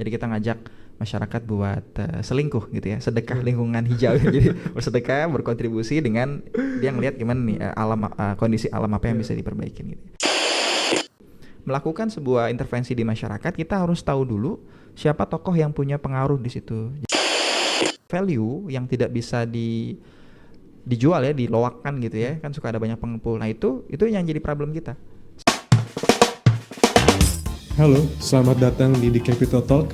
Jadi kita ngajak masyarakat buat selingkuh gitu ya, sedekah lingkungan hijau. Jadi bersedekah, berkontribusi dengan dia ngelihat gimana nih kondisi alam apa yang bisa diperbaikin gitu. Melakukan sebuah intervensi di masyarakat, kita harus tahu dulu siapa tokoh yang punya pengaruh di situ. Value yang tidak bisa dijual ya, diloakkan gitu ya, kan suka ada banyak pengepul. Nah itu yang jadi problem kita. Halo, selamat datang di The Capital Talk.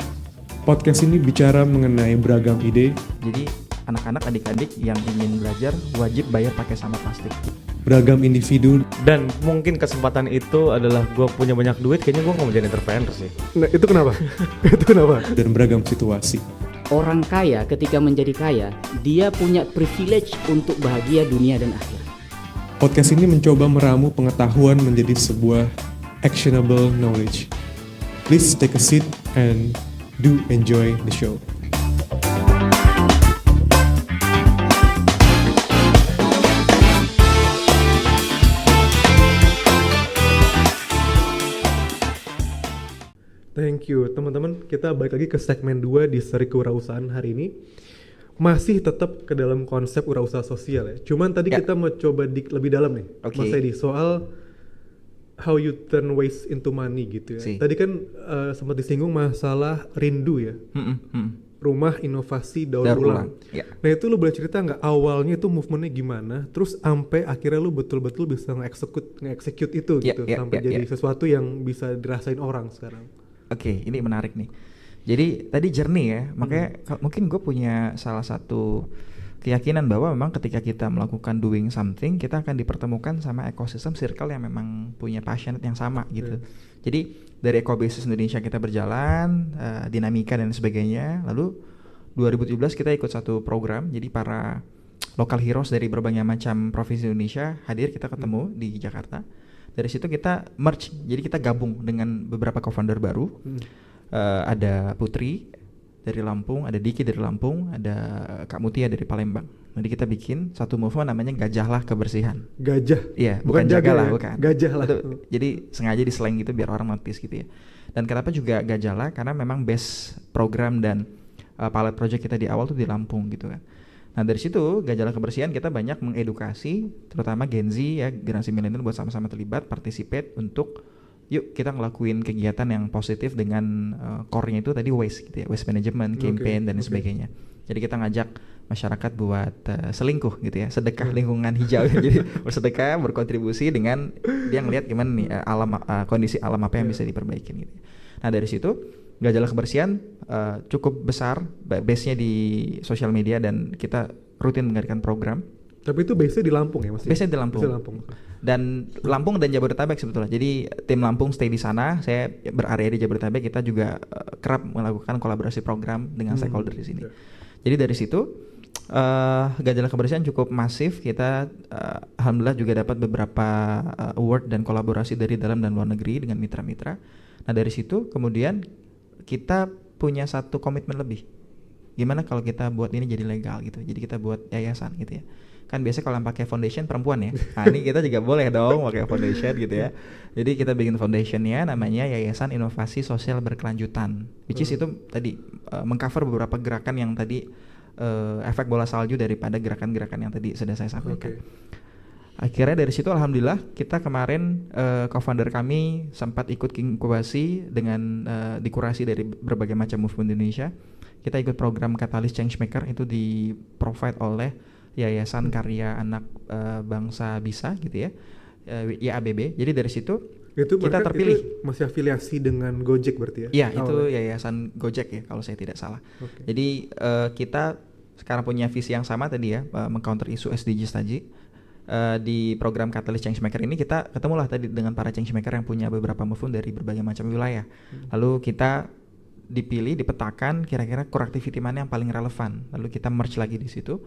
Podcast ini bicara mengenai beragam ide. Jadi anak-anak, adik-adik yang ingin belajar wajib bayar pakai sampah plastik. Beragam individu. Dan mungkin kesempatan itu adalah gue punya banyak duit, kayaknya gue gak mau jadi entrepreneur sih. Nah, itu kenapa? Itu kenapa? Dan beragam situasi. Orang kaya ketika menjadi kaya, dia punya privilege untuk bahagia dunia dan akhirat. Podcast ini mencoba meramu pengetahuan menjadi sebuah actionable knowledge. Please take a seat and do enjoy the show. Thank you teman-teman, kita balik lagi ke segmen 2 di seri kewirausahaan hari ini. Masih tetap ke dalam konsep wirausaha sosial ya. Cuman tadi kita mau coba lebih dalam nih, Mas Edi, soal how you turn waste into money gitu ya. Tadi kan sempat disinggung masalah rindu ya. Rumah inovasi daur ulang. Nah itu lu boleh cerita nggak awalnya itu movementnya gimana? Terus sampai akhirnya lu betul-betul bisa nge-execute itu gitu sampai jadi sesuatu yang bisa dirasain orang sekarang. Oke, ini menarik nih. Jadi tadi journey ya, makanya mungkin gue punya salah satu keyakinan bahwa memang ketika kita melakukan doing something, kita akan dipertemukan sama ekosistem circle yang memang punya passionate yang sama gitu. Jadi dari ekobisnis Indonesia kita berjalan, dinamika dan sebagainya. Lalu 2017 kita ikut satu program, jadi para local heroes dari berbagai macam provinsi Indonesia hadir, kita ketemu di Jakarta. Dari situ kita merge, jadi kita gabung dengan beberapa co-founder baru. Ada Putri dari Lampung, ada Diki dari Lampung, ada Kak Mutia dari Palembang. Nanti kita bikin satu movement namanya Gajahlah Kebersihan. Gajah? Iya, bukan jagalah, bukan. Gajahlah. Jadi sengaja di slang gitu biar orang notice gitu ya. Dan kenapa juga Gajahlah? Karena memang base program dan pilot project kita di awal tuh di Lampung gitu kan. Nah dari situ Gajahlah Kebersihan kita banyak mengedukasi terutama Gen Z ya, generasi milenial buat sama-sama terlibat, participate untuk yuk kita ngelakuin kegiatan yang positif dengan core-nya itu tadi waste gitu ya, waste management, campaign dan sebagainya. Jadi kita ngajak masyarakat buat selingkuh gitu ya, sedekah lingkungan hijau. Jadi bersedekah, berkontribusi dengan dia ngelihat gimana nih kondisi alam apa yang bisa diperbaikin gitu. Nah dari situ Gajahlah Kebersihan cukup besar base-nya di sosial media dan kita rutin mengadakan program. Tapi itu base-nya di Lampung ya Mas? Base-nya di Lampung. Dan Lampung dan Jabodetabek sebetulnya. Jadi tim Lampung stay di sana, saya berarea di Jabodetabek, kita juga kerap melakukan kolaborasi program dengan stakeholder di sini. Jadi dari situ Gajahlah Kebersihan cukup masif. Kita alhamdulillah juga dapat beberapa award dan kolaborasi dari dalam dan luar negeri dengan mitra-mitra. Nah dari situ kemudian kita punya satu komitmen lebih. Gimana kalau kita buat ini jadi legal gitu. Jadi kita buat yayasan gitu ya. Kan biasanya kalau yang pakai foundation perempuan ya. Nah ini kita juga boleh dong pakai foundation gitu ya. Jadi kita bikin foundationnya namanya Yayasan Inovasi Sosial Berkelanjutan. Which is itu tadi mengcover beberapa gerakan yang tadi efek bola salju daripada gerakan-gerakan yang tadi sudah saya sampaikan. Akhirnya dari situ alhamdulillah kita kemarin co-founder kami sempat ikut inkubasi dengan dikurasi dari berbagai macam movement Indonesia. Kita ikut program Catalyst Changemaker, itu di-provide oleh Yayasan Karya Anak Bangsa Bisa gitu ya, YABB. Jadi dari situ itu kita terpilih. Itu masih afiliasi dengan Gojek berarti ya? Iya, itu Yayasan Gojek ya kalau saya tidak salah. Jadi kita sekarang punya visi yang sama tadi ya, meng-counter isu SDGs tadi. Di program Catalyst Changemaker ini kita ketemulah tadi dengan para changemaker yang punya beberapa movement dari berbagai macam wilayah. Lalu kita dipilih, dipetakan kira-kira core activity mana yang paling relevan. Lalu kita merge lagi di situ.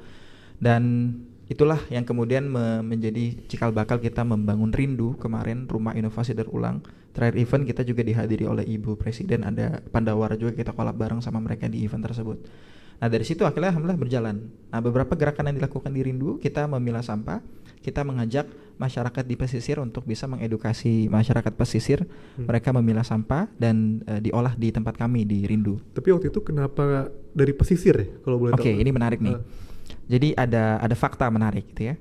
Dan itulah yang kemudian menjadi cikal bakal kita membangun Rindu kemarin, rumah inovasi daur ulang. Terakhir event kita juga dihadiri oleh Ibu Presiden, ada Pandawara juga, kita collab bareng sama mereka di event tersebut. Nah dari situ akhirnya alhamdulillah berjalan. Nah beberapa gerakan yang dilakukan di Rindu, kita memilah sampah, kita mengajak masyarakat di pesisir untuk bisa mengedukasi masyarakat pesisir mereka memilah sampah dan diolah di tempat kami di Rindu. Tapi waktu itu kenapa dari pesisir ya kalau boleh tahu? Oke, ini menarik nih. Jadi ada fakta menarik gitu ya.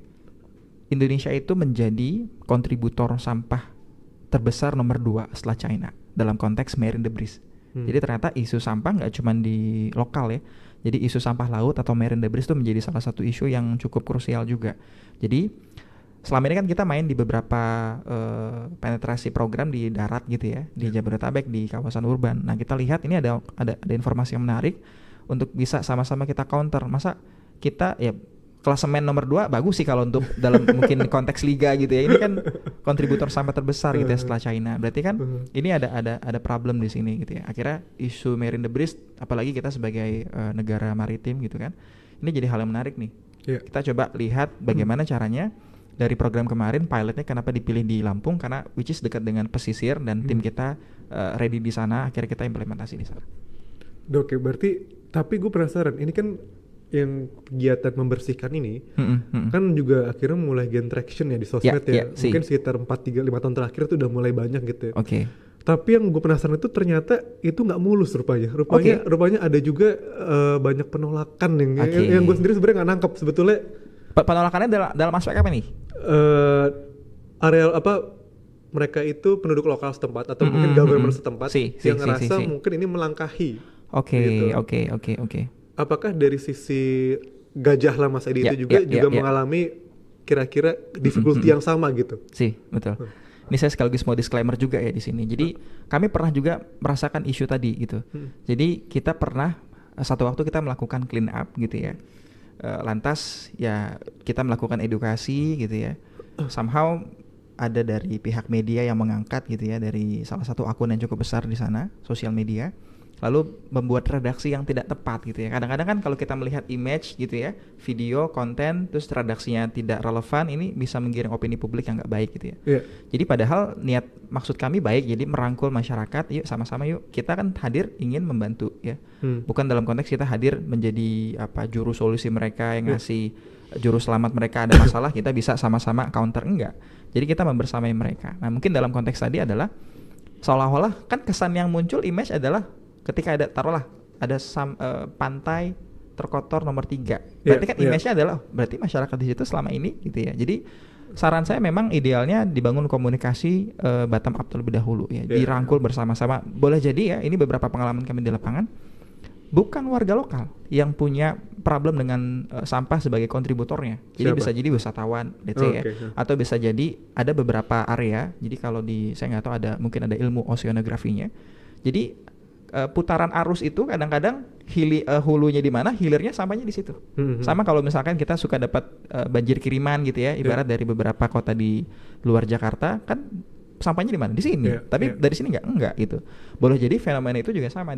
Indonesia itu menjadi kontributor sampah terbesar nomor 2 setelah China dalam konteks marine debris. Jadi ternyata isu sampah nggak cuma di lokal ya. Jadi isu sampah laut atau marine debris itu menjadi salah satu isu yang cukup krusial juga. Jadi selama ini kan kita main di beberapa penetrasi program di darat gitu ya, di Jabodetabek, di kawasan urban. Nah kita lihat ini ada informasi yang menarik untuk bisa sama-sama kita counter. Masa kita ya klasemen nomor 2 bagus sih kalau untuk dalam mungkin konteks liga gitu ya. Ini kan kontributor sampah terbesar gitu ya setelah China. Berarti kan ini ada problem di sini gitu ya. Akhirnya isu marine debris, apalagi kita sebagai negara maritim gitu kan, ini jadi hal yang menarik nih. Kita coba lihat bagaimana caranya. Dari program kemarin pilotnya kenapa dipilih di Lampung, karena which is dekat dengan pesisir dan tim kita ready di sana, akhirnya kita implementasi di sana. Oke, berarti tapi gue penasaran, ini kan yang kegiatan membersihkan ini kan juga akhirnya mulai gain traction ya di sosmed mungkin sekitar 4-5 tahun terakhir tuh udah mulai banyak gitu ya. Tapi yang gue penasaran itu ternyata itu nggak mulus rupanya ada juga banyak penolakan yang gue sendiri sebenarnya nggak nangkep sebetulnya. Penolakannya dalam aspek apa nih? Areal apa mereka itu penduduk lokal setempat atau mungkin government setempat yang ngerasa mungkin ini melangkahi. Oke. Apakah dari sisi Gajah lah Mas Edi itu juga mengalami kira-kira difficulty yang sama gitu? Betul. Ini saya sekaligus mau disclaimer juga ya di sini. Jadi kami pernah juga merasakan isu tadi gitu. Jadi kita pernah satu waktu kita melakukan clean up gitu ya. Lantas ya kita melakukan edukasi gitu ya. Somehow ada dari pihak media yang mengangkat gitu ya, dari salah satu akun yang cukup besar di sana, sosial media, lalu membuat redaksi yang tidak tepat gitu ya. Kadang-kadang kan kalau kita melihat image gitu ya, video, konten, terus redaksinya tidak relevan, ini bisa menggiring opini publik yang nggak baik gitu ya. Jadi padahal maksud kami baik, jadi merangkul masyarakat, yuk sama-sama yuk, kita kan hadir ingin membantu ya. Bukan dalam konteks kita hadir menjadi juru solusi mereka yang ngasih juru selamat mereka ada masalah, kita bisa sama-sama counter, enggak. Jadi kita membersamai mereka. Nah mungkin dalam konteks tadi adalah seolah-olah kan kesan yang muncul image adalah ketika ada taruhlah ada pantai terkotor nomor 3, berarti kan image-nya adalah berarti masyarakat di situ selama ini gitu ya. Jadi saran saya memang idealnya dibangun komunikasi bottom up terlebih dahulu ya, dirangkul bersama-sama. Boleh jadi ya, ini beberapa pengalaman kami di lapangan, bukan warga lokal yang punya problem dengan sampah sebagai kontributornya. Jadi bisa jadi wisatawan, let's say ya, atau bisa jadi ada beberapa area. Jadi kalau saya nggak tahu mungkin ada ilmu oceanografinya. Jadi putaran arus itu kadang-kadang hulunya di mana, hilirnya sampahnya di situ. Sama kalau misalkan kita suka dapat banjir kiriman gitu ya, ibarat dari beberapa kota di luar Jakarta kan sampahnya di mana? Di sini. Tapi dari sini enggak gitu. Boleh jadi fenomena itu juga sama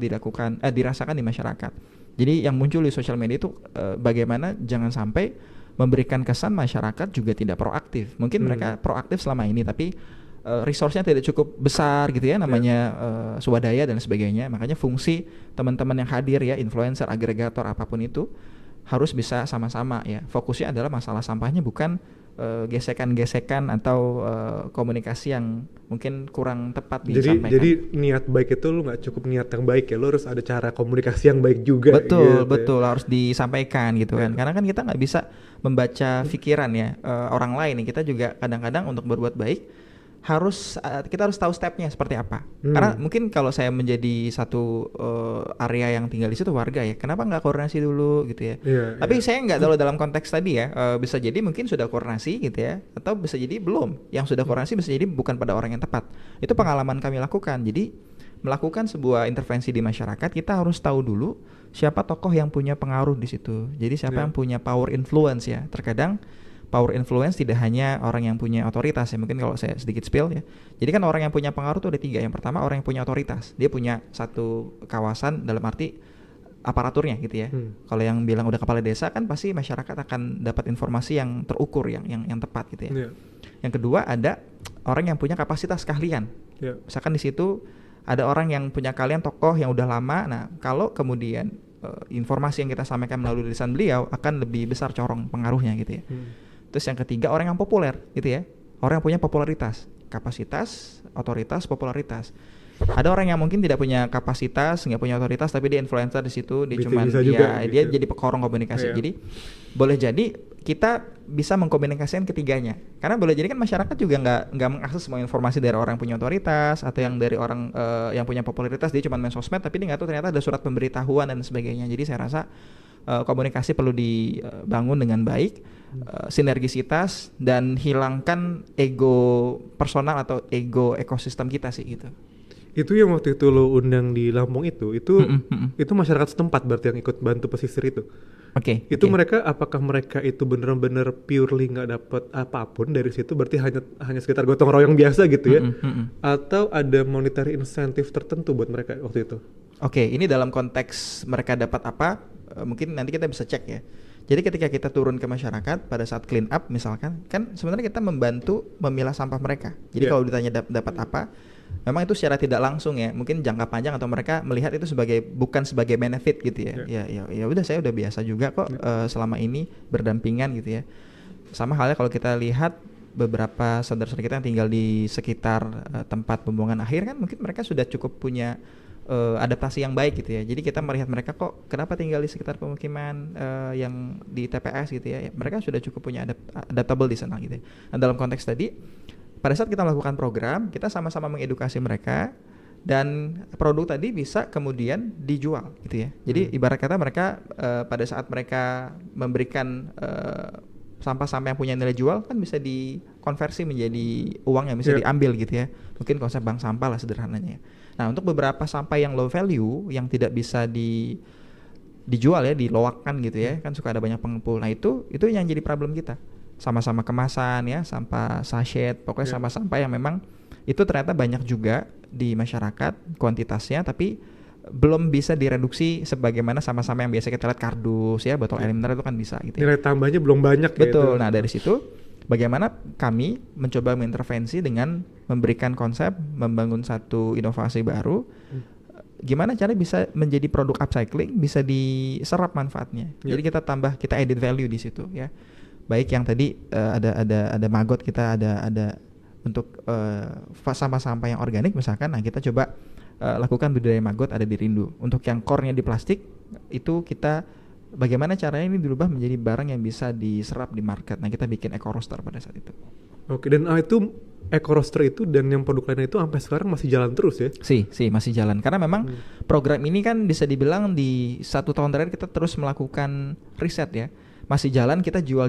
dirasakan di masyarakat. Jadi yang muncul di sosial media itu bagaimana jangan sampai memberikan kesan masyarakat juga tidak proaktif. Mungkin mereka proaktif selama ini tapi resource-nya tidak cukup besar gitu ya, namanya swadaya dan sebagainya. Makanya fungsi teman-teman yang hadir ya, influencer, agregator, apapun itu harus bisa sama-sama ya. Fokusnya adalah masalah sampahnya, bukan gesekan-gesekan atau komunikasi yang mungkin kurang tepat disampaikan. Jadi niat baik itu lu nggak cukup niat yang baik ya, lu harus ada cara komunikasi yang baik juga. Betul harus disampaikan gitu kan. Karena kan kita nggak bisa membaca pikiran ya orang lain. Kita juga kadang-kadang untuk berbuat baik kita harus tahu stepnya seperti apa. Karena mungkin kalau saya menjadi satu area yang tinggal di situ warga ya, kenapa nggak koordinasi dulu gitu ya. Tapi saya nggak tahu dalam konteks tadi ya, bisa jadi mungkin sudah koordinasi gitu ya, atau bisa jadi belum. Yang sudah koordinasi bisa jadi bukan pada orang yang tepat. Itu pengalaman kami lakukan. Jadi melakukan sebuah intervensi di masyarakat, kita harus tahu dulu siapa tokoh yang punya pengaruh di situ. Jadi siapa yang punya power influence ya. Terkadang power influence tidak hanya orang yang punya otoritas ya, mungkin kalau saya sedikit spill ya. Jadi kan orang yang punya pengaruh tuh ada 3. Yang pertama orang yang punya otoritas, dia punya satu kawasan dalam arti aparaturnya gitu ya. Kalau yang bilang udah kepala desa kan pasti masyarakat akan dapat informasi yang terukur, yang tepat gitu ya. Yang kedua ada orang yang punya kapasitas keahlian. Misalkan di situ ada orang yang punya keahlian, tokoh yang udah lama. Nah kalau kemudian informasi yang kita sampaikan melalui lisan beliau akan lebih besar corong pengaruhnya gitu ya. Terus yang ketiga orang yang populer gitu ya. orang yang punya popularitas, kapasitas, otoritas, popularitas. Ada orang yang mungkin tidak punya kapasitas, nggak punya otoritas, tapi dia influencer di situ, dia dia jadi pekorong komunikasi. Jadi boleh jadi kita bisa mengkomunikasikan ketiganya, karena boleh jadi kan masyarakat juga nggak mengakses semua informasi dari orang yang punya otoritas atau yang dari orang yang punya popularitas, dia cuma main sosmed tapi dia nggak tahu ternyata ada surat pemberitahuan dan sebagainya. Jadi saya rasa komunikasi perlu dibangun dengan baik, sinergisitas, dan hilangkan ego personal atau ego ekosistem kita sih gitu. Itu yang waktu itu lo undang di Lampung itu masyarakat setempat berarti yang ikut bantu pesisir itu. Oke. Itu mereka, apakah mereka itu benar-benar purely nggak dapat apapun dari situ, berarti hanya sekitar gotong royong biasa gitu ya? Atau ada monetary incentive tertentu buat mereka waktu itu? Oke, ini dalam konteks mereka dapat apa? Mungkin nanti kita bisa cek ya. Jadi ketika kita turun ke masyarakat pada saat clean up misalkan, kan sebenarnya kita membantu memilah sampah mereka. Jadi kalau ditanya dapat apa? Memang itu secara tidak langsung ya, mungkin jangka panjang atau mereka melihat itu bukan sebagai benefit gitu ya. Ya udah, saya udah biasa juga kok selama ini berdampingan gitu ya. Sama halnya kalau kita lihat beberapa saudara-saudara kita yang tinggal di sekitar tempat pembuangan akhir, kan mungkin mereka sudah cukup punya adaptasi yang baik gitu ya. Jadi kita melihat mereka kok kenapa tinggal di sekitar pemukiman yang di TPS gitu ya. Mereka sudah cukup punya adaptable di sana gitu ya. Nah, dalam konteks tadi, pada saat kita melakukan program, kita sama-sama mengedukasi mereka, dan produk tadi bisa kemudian dijual gitu ya. Jadi ibarat kata mereka pada saat mereka memberikan sampah-sampah yang punya nilai jual, kan bisa dikonversi menjadi uang yang bisa diambil gitu ya. Mungkin konsep bank sampah lah sederhananya. Nah, untuk beberapa sampah yang low value yang tidak bisa dijual ya, diloakkan gitu ya, kan suka ada banyak pengepul. Nah, itu yang jadi problem kita. Sama-sama kemasan ya, sampah sachet, pokoknya sampah-sampah yang memang itu ternyata banyak juga di masyarakat kuantitasnya, tapi belum bisa direduksi sebagaimana sama-sama yang biasa kita lihat kardus ya, botol air mineral itu kan bisa gitu ya. Nilai tambahnya belum banyak. Betul. Ya, nah dari situ bagaimana kami mencoba mengintervensi dengan memberikan konsep, membangun satu inovasi baru, gimana cara bisa menjadi produk upcycling, bisa diserap manfaatnya. Jadi kita edit value di situ ya. Baik yang tadi ada maggot, kita ada untuk sampah-sampah yang organik misalkan. Nah, kita coba lakukan budidaya maggot ada di Rindu. Untuk yang core-nya di plastik, itu kita bagaimana caranya ini dirubah menjadi barang yang bisa diserap di market. Nah, kita bikin eco roaster pada saat itu. Oke, dan itu eco roaster itu dan yang produk lainnya itu sampai sekarang masih jalan terus ya? Sih masih jalan. Karena memang program ini kan bisa dibilang di 1 tahun terakhir kita terus melakukan riset ya. Masih jalan, kita jual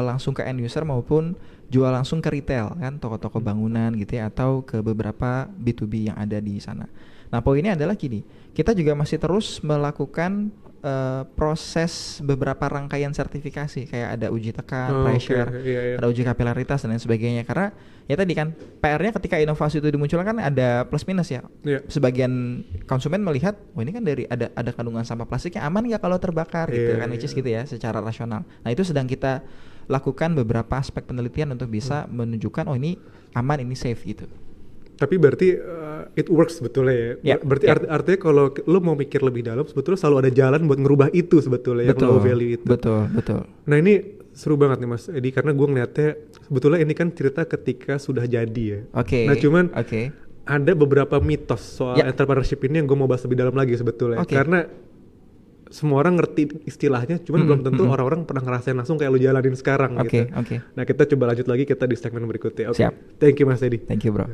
langsung ke end user maupun jual langsung ke retail kan, toko-toko bangunan gitu ya, atau ke beberapa B2B yang ada di sana. Nah, poinnya adalah gini, kita juga masih terus melakukan proses beberapa rangkaian sertifikasi, kayak ada uji tekan, pressure, ada uji kapilaritas dan lain sebagainya. Karena ya tadi kan PR-nya ketika inovasi itu dimunculkan kan ada plus minus ya. Sebagian konsumen melihat, ini kan dari ada kandungan sampah plastiknya, aman nggak kalau terbakar gitu kan, which is gitu ya secara rasional. Nah, itu sedang kita lakukan beberapa aspek penelitian untuk bisa menunjukkan ini aman, ini safe gitu. Tapi berarti it works sebetulnya ya. Berarti artinya kalau lo mau mikir lebih dalam, sebetulnya selalu ada jalan buat ngerubah itu sebetulnya, yang low value itu. Betul. Nah, ini seru banget nih Mas Edi, karena gue ngeliatnya sebetulnya ini kan cerita ketika sudah jadi ya. Nah, cuman ada beberapa mitos soal entrepreneurship ini yang gue mau bahas lebih dalam lagi sebetulnya. Karena semua orang ngerti istilahnya, cuman belum tentu orang-orang pernah ngerasain langsung kayak lo jalanin sekarang gitu. Nah, kita coba lanjut lagi kita di segmen berikutnya. Thank you Mas Edi. Thank you bro.